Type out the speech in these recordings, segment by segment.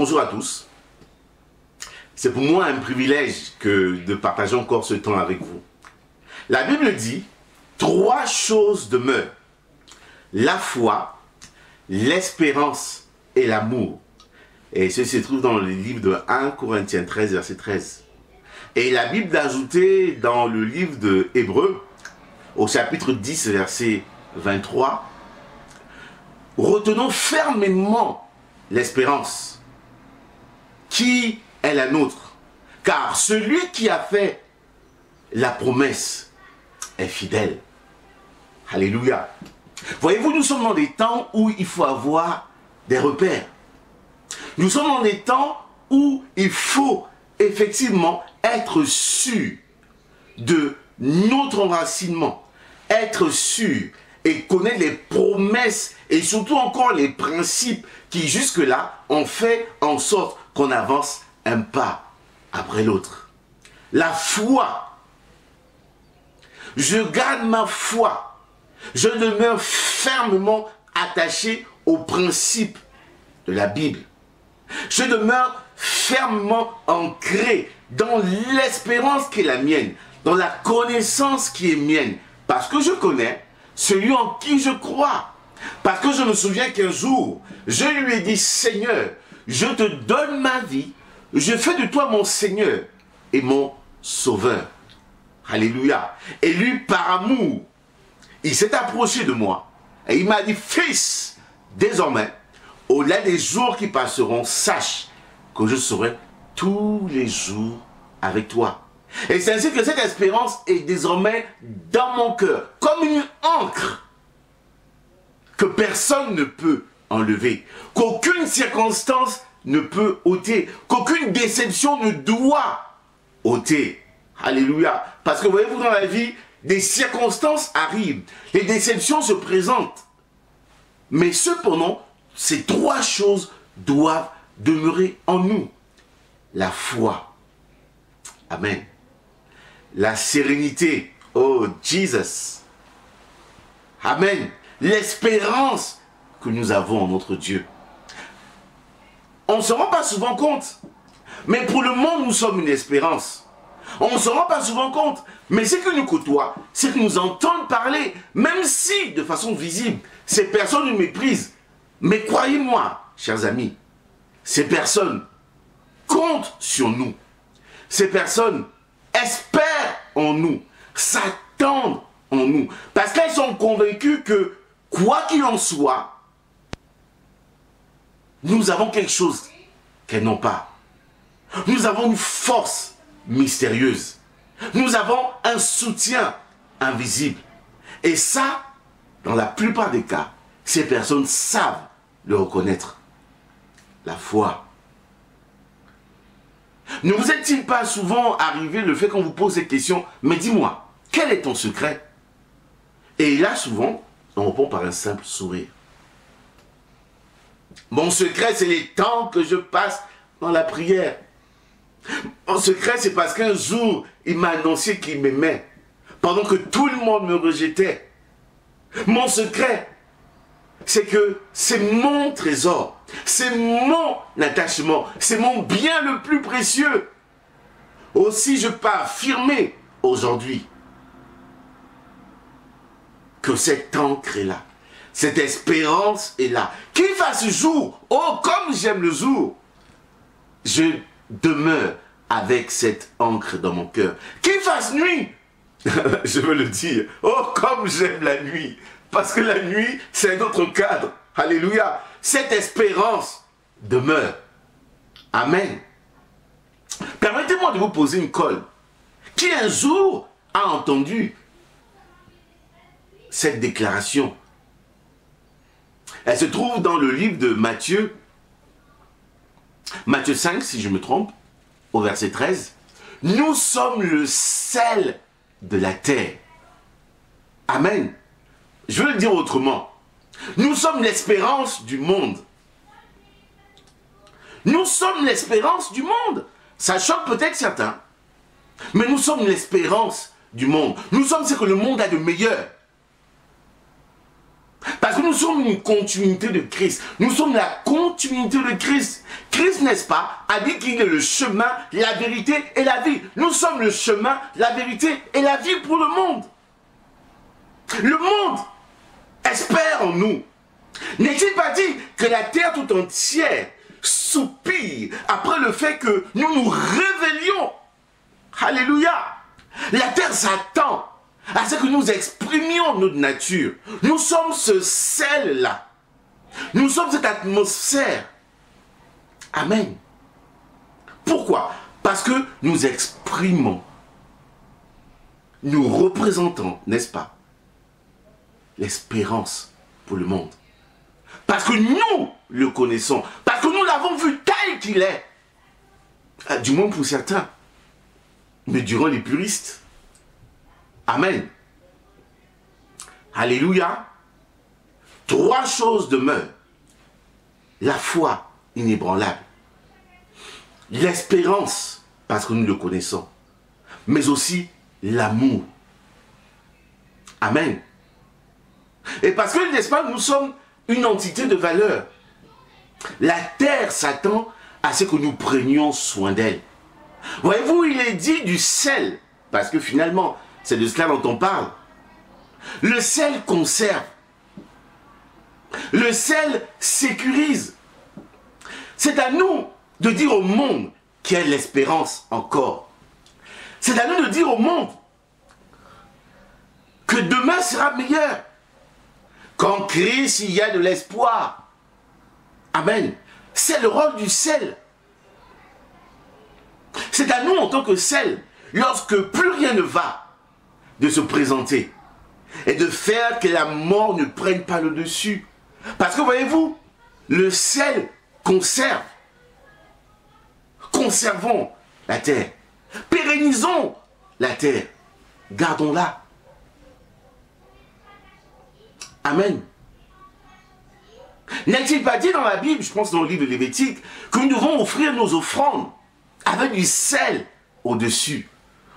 Bonjour à tous. C'est pour moi un privilège de partager encore ce temps avec vous. La Bible dit, 3 choses demeurent. La foi, l'espérance et l'amour. Et ceci se trouve dans le livre de 1 Corinthiens 13, verset 13. Et la Bible a ajouté dans le livre de Hébreux, au chapitre 10, verset 23, retenons fermement l'espérance qui est la nôtre, car celui qui a fait la promesse est fidèle. Alléluia. Voyez-vous, nous sommes dans des temps où il faut avoir des repères. Nous sommes dans des temps où il faut effectivement être sûr de notre enracinement, être sûr et connaître les promesses et surtout encore les principes qui jusque-là ont fait en sorte qu'on avance un pas après l'autre. La foi. Je garde ma foi. Je demeure fermement attaché aux principes de la Bible. Je demeure fermement ancré dans l'espérance qui est la mienne, dans la connaissance qui est mienne, parce que je connais celui en qui je crois. Parce que je me souviens qu'un jour, je lui ai dit, Seigneur, je te donne ma vie, je fais de toi mon Seigneur et mon Sauveur. Alléluia. Et lui, par amour, il s'est approché de moi et il m'a dit, fils, désormais, au-delà des jours qui passeront, sache que je serai tous les jours avec toi. Et c'est ainsi que cette espérance est désormais dans mon cœur, comme une encre que personne ne peut enlever, qu'aucune circonstance ne peut ôter, qu'aucune déception ne doit ôter. Alléluia. Parce que voyez-vous, dans la vie, des circonstances arrivent, les déceptions se présentent. Mais cependant, ces 3 choses doivent demeurer en nous. La foi. Amen. La sérénité. Oh, Jesus. Amen. L'espérance que nous avons en notre Dieu. On ne se rend pas souvent compte. Mais pour le monde, nous sommes une espérance. On ne se rend pas souvent compte. Mais ce que nous côtoie, c'est que nous entendons parler, même si, de façon visible, ces personnes nous méprisent. Mais croyez-moi, chers amis, ces personnes comptent sur nous. Ces personnes espèrent en nous, s'attendent en nous. Parce qu'elles sont convaincues que, quoi qu'il en soit, nous avons quelque chose qu'elles n'ont pas. Nous avons une force mystérieuse. Nous avons un soutien invisible. Et ça, dans la plupart des cas, ces personnes savent le reconnaître. La foi. Ne vous est-il pas souvent arrivé le fait qu'on vous pose ces questions, mais dis-moi, quel est ton secret? Et là, souvent, on répond par un simple sourire. Mon secret, c'est les temps que je passe dans la prière. Mon secret, c'est parce qu'un jour, il m'a annoncé qu'il m'aimait, pendant que tout le monde me rejetait. Mon secret, c'est que c'est mon trésor, c'est mon attachement, c'est mon bien le plus précieux. Aussi, je peux affirmer aujourd'hui que cette encre est là, cette espérance est là. Qu'il fasse jour, oh comme j'aime le jour, je demeure avec cette encre dans mon cœur. Qu'il fasse nuit, je veux le dire, oh comme j'aime la nuit, parce que la nuit c'est un autre cadre. Alléluia. Cette espérance demeure. Amen. Permettez-moi de vous poser une colle. Qui un jour a entendu cette déclaration? Elle se trouve dans le livre de Matthieu, Matthieu 5, si je me trompe, au verset 13. Nous sommes le sel de la terre. Amen. Je veux le dire autrement. Nous sommes l'espérance du monde. Nous sommes l'espérance du monde. Ça choque peut-être certains. Mais nous sommes l'espérance du monde. Nous sommes ce que le monde a de meilleur. Parce que nous sommes une continuité de Christ. Nous sommes la continuité de Christ. Christ, n'est-ce pas, a dit qu'il est le chemin, la vérité et la vie. Nous sommes le chemin, la vérité et la vie pour le monde. Le monde espère en nous. N'est-il pas dit que la terre tout entière soupire après le fait que nous nous révélions? Alléluia! La terre s'attend à ce que nous exprimions notre nature. Nous sommes ce sel-là. Nous sommes cette atmosphère. Amen. Pourquoi? Parce que nous exprimons, nous représentons, n'est-ce pas, l'espérance pour le monde. Parce que nous le connaissons. Parce que nous l'avons vu tel qu'il est. Du moins pour certains. Mais durant les puristes. Amen. Alléluia. 3 choses demeurent. La foi inébranlable. L'espérance, parce que nous le connaissons. Mais aussi l'amour. Amen. Et parce que, n'est-ce pas, nous sommes une entité de valeur. La terre s'attend à ce que nous prenions soin d'elle. Voyez-vous, il est dit du sel, parce que finalement, c'est de cela dont on parle. Le sel conserve. Le sel sécurise. C'est à nous de dire au monde qu'il y a l'espérance encore. C'est à nous de dire au monde que demain sera meilleur. Qu'en Christ, il y a de l'espoir. Amen. C'est le rôle du sel. C'est à nous, en tant que sel, lorsque plus rien ne va, de se présenter et de faire que la mort ne prenne pas le dessus. Parce que, voyez-vous, le sel conserve. Conservons la terre. Pérennisons la terre. Gardons-la. Amen. N'est-il pas dit dans la Bible, je pense dans le livre de Lévitique, que nous devons offrir nos offrandes avec du sel au-dessus?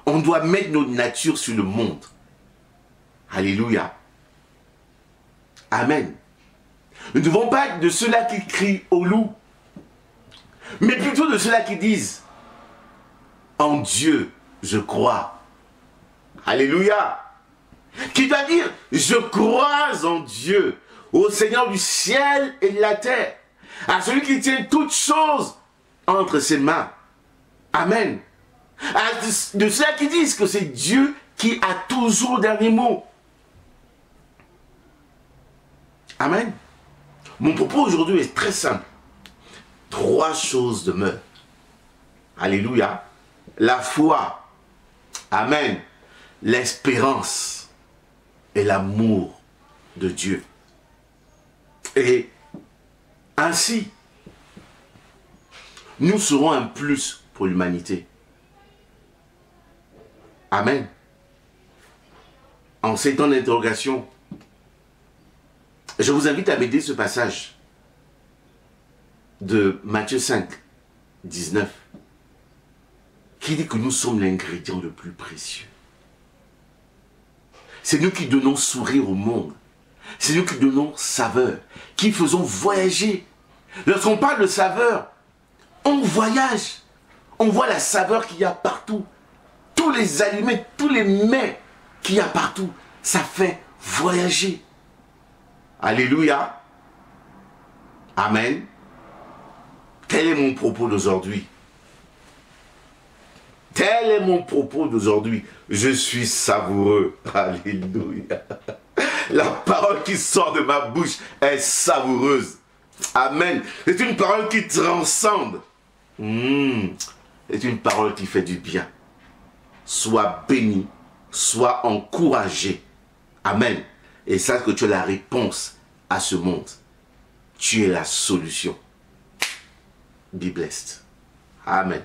On doit mettre notre nature sur le monde. Alléluia. Amen. Nous ne devons pas être de ceux-là qui crient au loup, mais plutôt de ceux-là qui disent « En Dieu, je crois. » Alléluia. Qui doit dire « Je crois en Dieu, au Seigneur du ciel et de la terre, à celui qui tient toutes choses entre ses mains. » Amen. De ceux qui disent que c'est Dieu qui a toujours le dernier mot. Amen. Mon propos aujourd'hui est très simple. 3 choses demeurent. Alléluia. La foi. Amen. L'espérance et l'amour de Dieu. Et ainsi, nous serons un plus pour l'humanité. Amen. En ces temps d'interrogation, je vous invite à méditer ce passage de Matthieu 5, 19, qui dit que nous sommes l'ingrédient le plus précieux. C'est nous qui donnons sourire au monde. C'est nous qui donnons saveur, qui faisons voyager. Lorsqu'on parle de saveur, on voyage. On voit la saveur qu'il y a partout. Tous les aliments, tous les mets qu'il y a partout, ça fait voyager. Alléluia. Amen. Tel est mon propos d'aujourd'hui. Tel est mon propos d'aujourd'hui. Je suis savoureux. Alléluia. La parole qui sort de ma bouche est savoureuse. Amen. C'est une parole qui transcende. C'est une parole qui fait du bien. Sois béni, sois encouragé. Amen. Et sache que tu es la réponse à ce monde. Tu es la solution. Be blessed. Amen.